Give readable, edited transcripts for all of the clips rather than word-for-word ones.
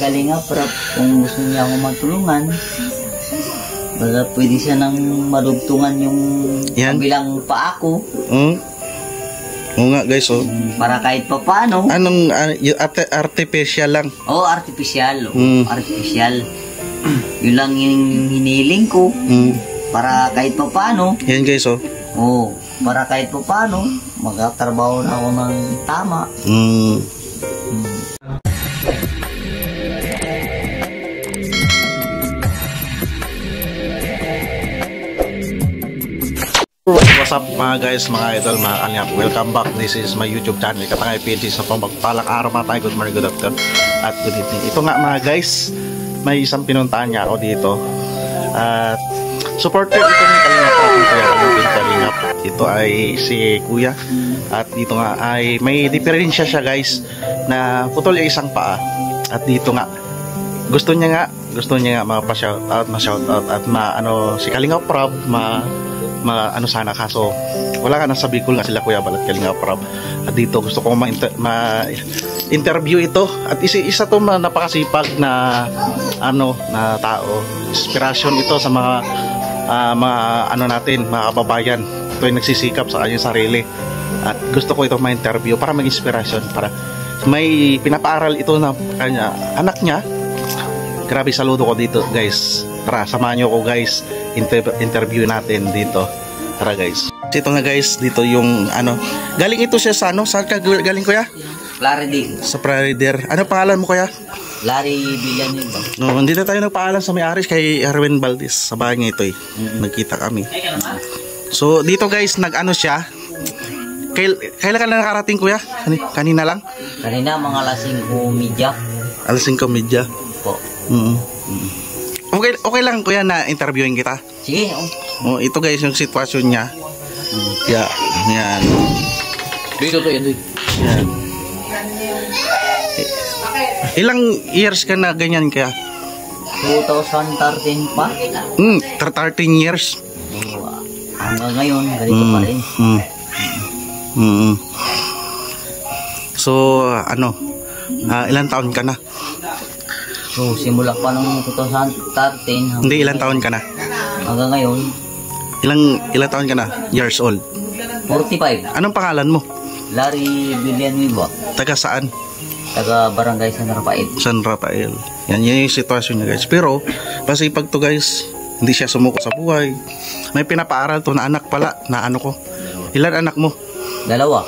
Kalinga Prab kung gusto niya ako matulungan. Baka pwede siya nang marugtungan yung kabilang paa ko. Oo nga guys, oh. Para kahit pa paano. Anong artificial lang? Oo, artificial. Artificial. Yun lang yung hiniling ko. Para kahit pa paano. Yan guys, oh. Oo, para kahit pa paano, magkatrabaho na ako ng tama. What's up mga guys, mga idol, mga kanyap. Welcome back. This is my YouTube channel. Katangay PNG sa pagpalang araw mga tayo. Good morning, good afternoon, at good evening. Ito nga mga guys, may isang pinuntahan niya ako dito. At supporter ito ni Kalingap. Ito ay si Kuya. At dito nga ay may diferensya siya guys, na putol yung isang paa. At dito nga gusto niya nga ma-shoutout at si Kalingap Prab ano sana, kaso wala ka nang sa Bicol nga sila Kuya Bal at Kalingap Prab. At dito gusto ko ma-interview ito, at isa to napakasipag na na tao. Inspirasyon ito sa mga natin, mga kababayan. Ito yung nagsisikap sa kanyang sarili, at gusto ko ito ma-interview para mag-inspirasyon, para may pinapaaral ito na kanya anak niya. Grabe, saludo ko dito guys. Tara, samahan nyo ko guys, interview natin dito. Tara guys. Ito nga guys, dito yung galing ito siya sa saan ka galing Kuya? Plaridel. Sa Plaridel. Ano pangalan mo Kuya? Larry Villanueva. No, hindi na tayo nagpaalam sa may-ari kay Erwin Valdez. Sa bahay niya ito eh. Nagkita kami. So dito guys, siya. Kailan ka na nakarating Kuya? Kanina lang? Kanina mga alas 5:30. Alas 5:30 po. Okay lang Kuya na interviewin kita. Sige. Ito guys yung sitwasyon niya. Yan. Dito to yan. Yan. Ilang years ka na ganyan Kaya? 2013 pa. 13 years. Hanggang ngayon, ganito pa rin. So, ilang taon ka na? So, simula pa nung 2013. Hindi, ilang taon ka na? Hanggang ngayon. Ilang taon ka na? Years old? 45. Anong pangalan mo? Larry Villanueva. Taga saan? Taga Barangay San Rafael. San Rafael. Yan yung sitwasyon niya guys. Pero, masipag to guys. Hindi siya sumuko sa buhay. May pinapaaral to na anak pala. Na ko. Ilan anak mo? Dalawa.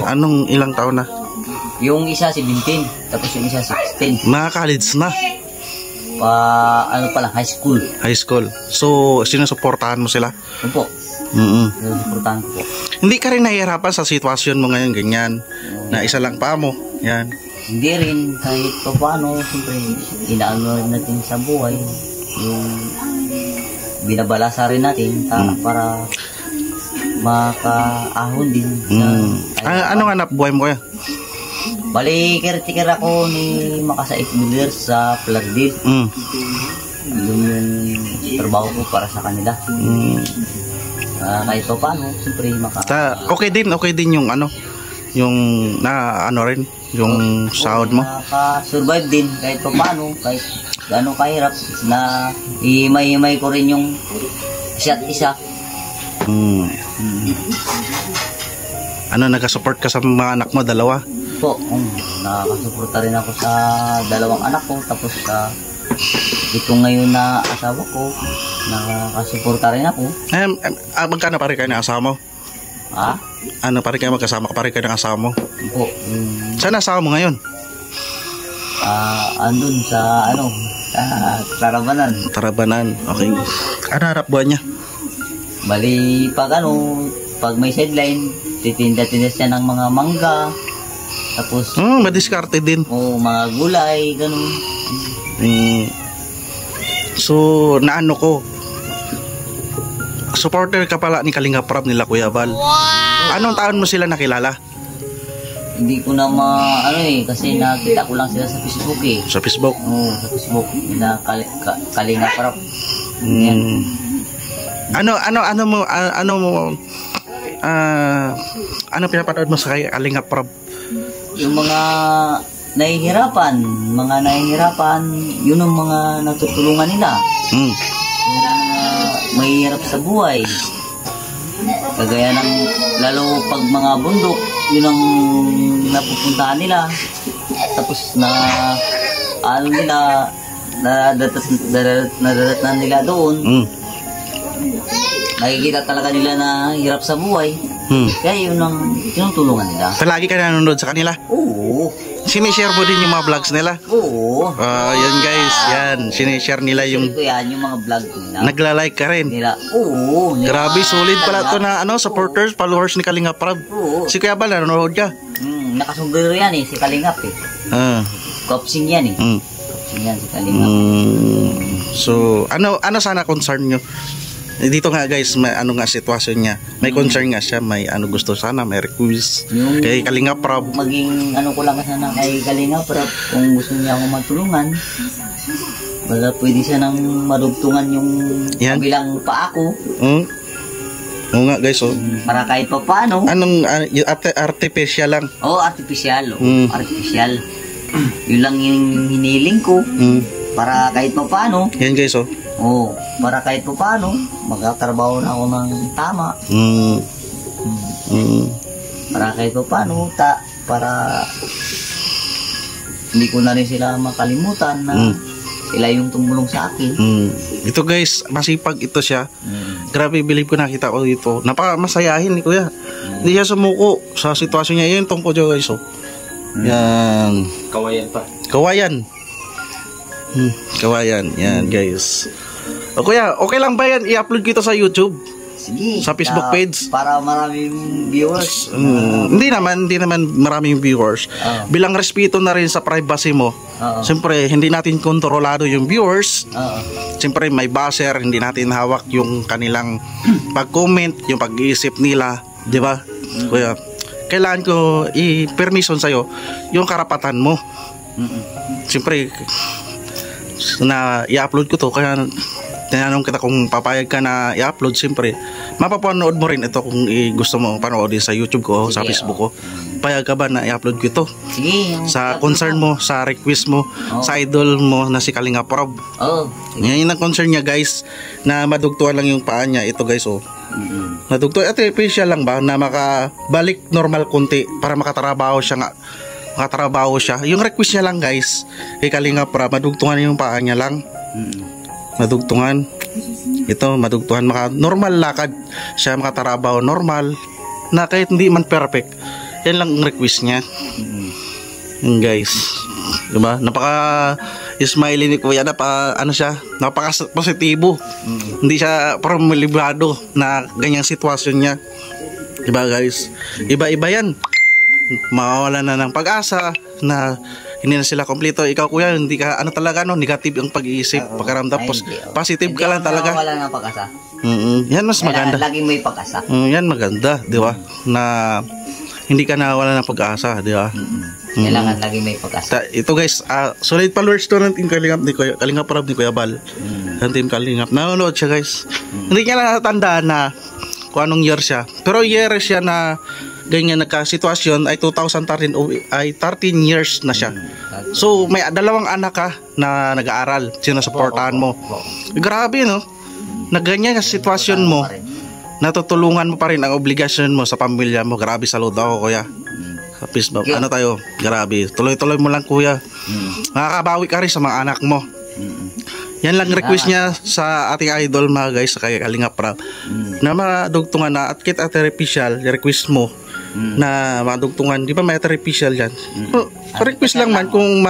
Anong ilang taon na? Yung isa 17, tapos yung isa 16. Mga college na? High school. High school. So, sinusuportahan mo sila? Opo. Sinusuportahan ko po. Hindi ka rin nahihirapan sa sitwasyon mo ngayon, ganyan, na isa lang pa mo, yan? Hindi rin, kahit pa paano, siyempre, inaano rin natin sa buhay, yung binabalasa rin natin, para makaahon din. Anong hanap buhay mo Kuya? Bali, caretaker ako ni Makasait Millers sa Plaridel. Yun yung trabaho ko para sa kanila. Kahit pa paano, siyempre okay din yung yung rin, yung sahod mo? Survive din kahit pa paano, kahit gaano kahirap na imay ko rin yung isa't isa. Nagka-support ka sa mga anak mo, dalawa? Po, nakakasuporta rin ako sa dalawang anak ko, tapos sa ito ngayon na asawa ko, nakakasuporta rin ako. Magkano pare kayo ng asawa mo? Pare kayo magkasama, pare kayo ng asawa mo? Po. Saan asawa mo ngayon? Andun sa Tarabanan, okay. Ano harap buwan niya? Bali, pag may sideline, titinda-tinda siya ng mga mangga. Tapos madiskarte din. Mga gulay, ganun. So, ko. Supporter ka pala ni Kalingap Prab nila Kuya Bal. Wow! Anong taon mo sila nakilala? Hindi ko na kasi nakita ko lang sila sa Facebook eh. Sa Facebook? Oo, sa Facebook. Kalingap Prab. Ano pinapanood mo sa Kalingap Prab? Yung mga nahihirapan, yun ang mga natutulungan nila. Mm. Yung mga mahihirap sa buhay. Kagaya ng, lalo pag mga bundok, yun ang napupuntahan nila. Tapos na, ano nila, nadadatnan nila doon. Mm. Nakikita talaga nila na hirap sa buhay. Kaya yun ang tinutulungan nila. So, lagi ka nanonood sa kanila? Oo. Sinishare mo din yung mga vlogs nila? Oo. Yan guys, yan. Sinishare nila yung... Ito yan, yung mga vlog nila. Nagla-like ka rin. Nila. Oo. Nila. Grabe, solid pala to na supporters, followers ni Kalinga Prab. Oo. Si Kuya Bal, nanonood ka? Nakasumbrero yan si Kalingap Kopsing yan Kopsing yan si Kalingap. So, ano sana concern nyo? Dito nga guys, may ano nga sitwasyon niya. May concern nga siya, may ano gusto sana, may request Yung kay Kalinga Prab. Maging ano ko lang sana kay Kalinga Prab, kung gusto niya akong matulungan, baka pwede siya nang madugtungan yung kabilang paa ko. Oo nga guys, Para kahit pa paano. Anong artificial lang? Artificial. Artificial. Yun lang yung hiniling ko. Para kahit pa paano. Yan guys, para kahit pa paano, magkatrabaho na ako ng tama. Para kahit pa paano, para hindi ko na rin sila makalimutan na sila yung tumulong sa akin. Ito guys, masipag ito siya. Grabe, believe ko nakita ko dito. Napakamasayahin ni Kuya. Hindi siya sumuko sa sitwasyon niya. Yan tungkol dyan guys. Yan. Kawayan pa. Kawayan. Kawayan. Yan guys. Kuya, okay lang ba yan? I-upload ko ito sa YouTube? Sige. Sa Facebook page? Para maraming viewers. Hindi naman maraming viewers. Bilang respeto na rin sa privacy mo. Siyempre, hindi natin kontrolado yung viewers. Siyempre, may buzzer, hindi natin hawak yung kanilang pag-comment, yung pag-iisip nila. Di ba? Kuya, kailangan ko i-permission sa'yo yung karapatan mo. Siyempre, na i-upload ko to, kaya tinanong kita kung papayag ka na i-upload. Siyempre, mapapanood mo rin ito kung gusto mo panoodin sa YouTube ko, sa Facebook ko. Payag ka ba na i-upload ko ito? Sige. Sa concern mo, sa request mo, sa idol mo na si Kalinga Prab. Yan ang concern niya guys, na madugtuan lang yung paa niya. Ito guys, madugtuan. Ito official lang ba na makabalik normal konti para makatrabaho siya. Yung request niya lang guys, kay Kalinga Prab, madugtungan yung paa niya lang. Madugtungan. Ito, madugtungan, normal lakad siya, makatrabaho normal, na kahit hindi man perfect. Yan lang ang request niya. Yung guys, diba? Napaka smiley ni Kuya, napaka positibo. Hindi siya promulibado na ganyang sitwasyon niya. Diba guys? Iba-iba yan. Mawawala na ng pag-asa na hindi na sila kompleto. Ikaw Kuya, hindi ka negative ang pag-iisip, pagkaramdam. Positive ka lang talaga. Wala na pag-asa. Yan mas maganda. Laging may pag-asa. Yan maganda, di ba? Na hindi ka nawala ng pag-asa, di ba? Kailangan laging may pag-asa. Ito guys, solid followers to ng Team Kalingap ni Kalinga Prab ni Kuya Bal. Ng Team Kalingap. Nanonood siya guys. Hindi niya natatandaan na kung anong year siya. Pero year siya na ganyan nagka-sitwasyon ay 2013 ay 13 years na siya. So may dalawang anak ka na nag-aaral, sinusuportahan mo. Grabe no, na ganyan ang sitwasyon mo, natutulungan mo pa rin ang obligasyon mo sa pamilya mo. Grabe, saludo ako Kuya. Peace ba? Ano tayo? Grabe, tuloy-tuloy mo lang Kuya. Makakabawi ka rin sa mga anak mo. Yan lang request niya sa ating idol mga guys, sa kay Kalinga Prab, na madugtungan na at kit artificial request mo na madugtungan, di ba may artificial yan? Request lang man kung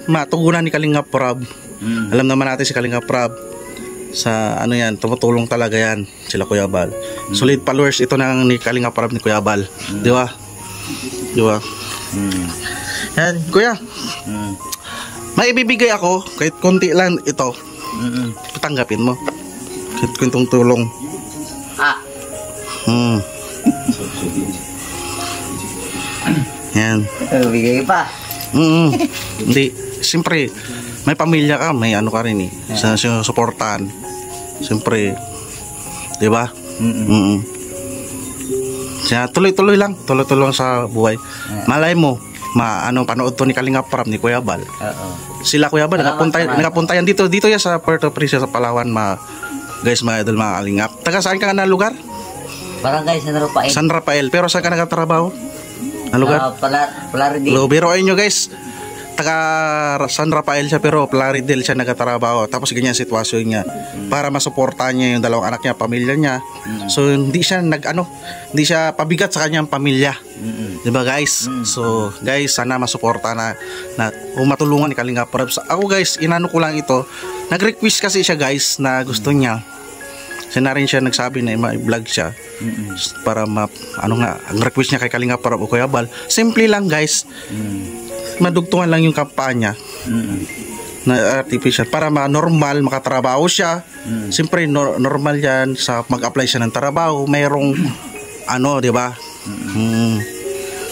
matugunan ni Kalinga Prab. Alam naman natin si Kalinga Prab sa yan, tumutulong talaga yan sila Kuya Bal. Solid followers ito nang ni Kalinga Prab ni Kuya Bal. Di ba? Di ba? Yan Kuya, may ibibigay ako kahit konti lang ito. Patanggapin mo kahit kwentong tulong. Yan. Bigay pa. Hindi, siyempre may pamilya ka, may ka rin sa suportahan. Siyempre, di ba? Kaya tuloy-tuloy lang sa buhay. Malay mo, panood to ni Kalinga Prab ni Kuya Bal. Oo. Sila Kuya Bal, Salamat, nakapunta yan dito yan sa Puerto Princesa, Palawan, guys, mga idol, mga Kalingap. Taga saan ka na lugar? Barangay San Rafael. San Rafael. Pero saan ka nagtatrabaho? Ang lugar? Plaridel. Biroin nyo guys, taga San Rafael siya pero Plaridel siya nagtatrabaho. Tapos ganyan sitwasyon niya para masuportahan niya yung dalawang anak niya, pamilya niya. So hindi siya hindi siya pabigat sa kanyang pamilya. Diba guys? So guys, sana masuporta na matulungan ni Kalinga Prab. Ako guys, inano ko lang ito. Nag-request kasi siya guys na gusto niya. Siya na rin siya nagsabi na i-vlog siya para ang request niya kay Kalinga Prab o Kuya Bal. Simple lang guys. Madugtungan lang yung kampanya na artificial para normal makatrabaho siya. Siyempre normal yan sa mag-apply siya ng trabaho, mayroong di ba?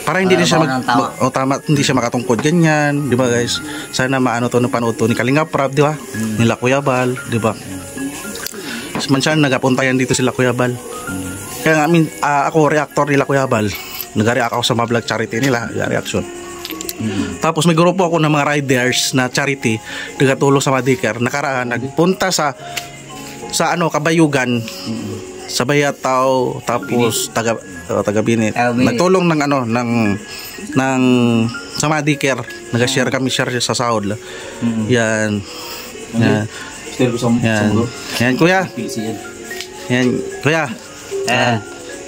Para hindi siya hindi siya makatungkod ganyan, di ba guys? Sana panood to ni Kalinga Prab, di ba? Nila Kuya Bal, di ba? Man siya nagapunta yan dito sila Kuya Bal. Kaya ako reactor nila Kuya Bal. Nag-react ako sa mga vlog charity nila, reaction. Tapos may grupo ako ng mga riders na charity nagatulong sa Madiker. Nakaraan nagpunta sa Kabayugan, sa Bayataw, tapos taga Binit. Nagtulong ng sa Madiker. Nag-share kami sa sahod. Yan. Yan kuya. Yan kuya.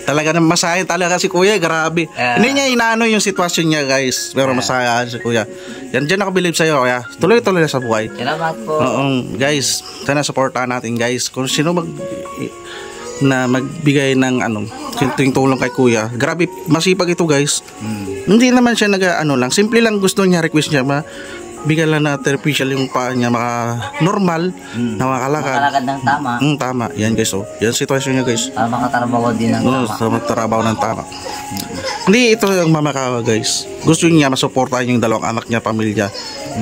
Talaga na masaya talaga si Kuya, grabe. Hindi niya inaano yung sitwasyon niya guys, pero masaya si Kuya. Yan, dyan ako believe sa'yo Kuya. Tuloy-tuloy na sa buhay. Salamat po. Guys, sana supportahan natin guys. Kung sino magbigay ng yung tulong kay Kuya. Grabe, masipag ito guys. Hindi naman siya lang. Simple lang gusto niya, request niya bigyan lang na artificial yung paa niya normal na makalakad ng tama. Tama. Yan guys, yan sitwasyon niya guys. Para makatrabaho din ng tama. Makatrabaho ng tama. Hindi ito ang mamakawa guys. Gusto niya masuportahan yung dalawang anak niya, pamilya.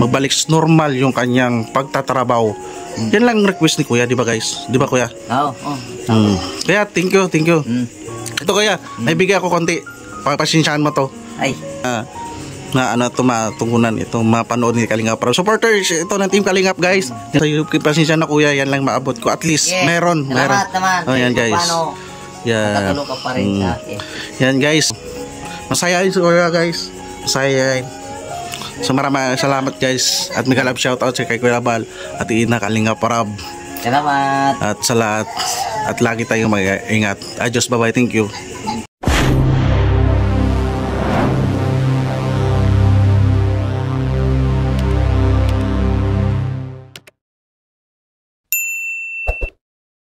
Magbalik normal yung kanyang pagtatrabaho. Yan lang request ni Kuya, di ba guys? Di ba Kuya? Oo. Kaya thank you. Ito Kuya, naibigay ako konti. Pagpasensyahan mo to. Ay. Matungunan ito, mapanood ni Kalinga Prab. Supporters ito ng Team Kalingap guys. Sa YouTube, pasensya na Kuya, yan lang maabot ko. At least meron. Salamat naman. Yan guys. Yan. Nakatulong ka pa rin sa akin. Yan guys. Masaya yun si Kuya guys. Masaya yun. So maraming salamat guys. At may kalab shoutout sa kay Kuya Bal at Ina Kalinga Prab. Salamat. At sa lahat. At lagi tayong mag-ingat. Adios, bye-bye. Thank you.